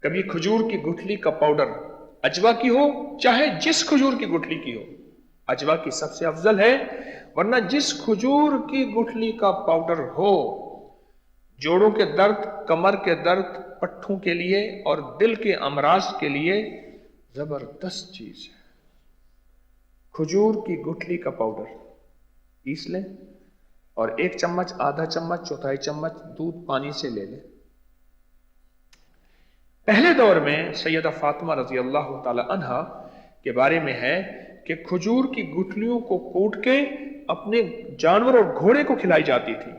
کبھی کھجور کی گٹھلی کا پاؤڈر اجوا کی ہو، چاہے جس کھجور کی گٹھلی کی ہو، اجوا کی سب سے افضل ہے، ورنہ جس کھجور کی گٹھلی کا پاؤڈر ہو، جوڑوں کے درد، کمر کے درد، پٹھوں کے لیے اور دل کے امراض کے لیے زبردست چیز ہے۔ کھجور کی گٹھلی کا پاؤڈر پیس لیں اور 1 چمچ، آدھا چمچ، چوتھائی چمچ دودھ پانی سے لے لیں۔ پہلے دور میں سیدہ فاطمہ رضی اللہ تعالی عنہ کے بارے میں ہے کہ کھجور کی گٹھلیوں کو کوٹ کے اپنے جانور اور گھوڑے کو کھلائی جاتی تھی۔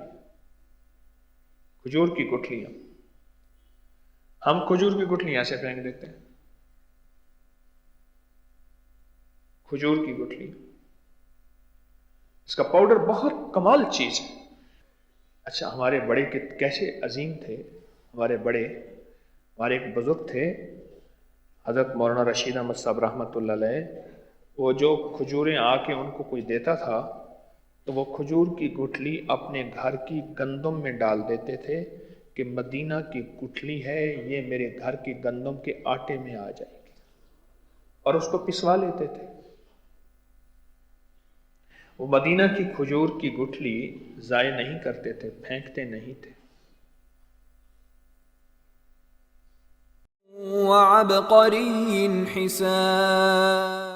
کھجور کی گٹھلیاں، ہم کھجور کی گٹھلیاں ایسے پھینک دیتے ہیں۔ کھجور کی گٹھلی، اس کا پاؤڈر بہت کمال چیز ہے۔ اچھا، ہمارے بڑے کیسے عظیم تھے، ہمارے ایک بزرگ تھے حضرت مولانا رشید احمد صاحب رحمۃ اللہ علیہ، وہ جو کھجوریں آ کے ان کو کچھ دیتا تھا تو وہ کھجور کی گٹھلی اپنے گھر کی گندم میں ڈال دیتے تھے کہ مدینہ کی گٹھلی ہے، یہ میرے گھر کی گندم کے آٹے میں آ جائے گی، اور اس کو پسوا لیتے تھے۔ وہ مدینہ کی کھجور کی گٹھلی ضائع نہیں کرتے تھے، پھینکتے نہیں تھے۔ وعبقری حسان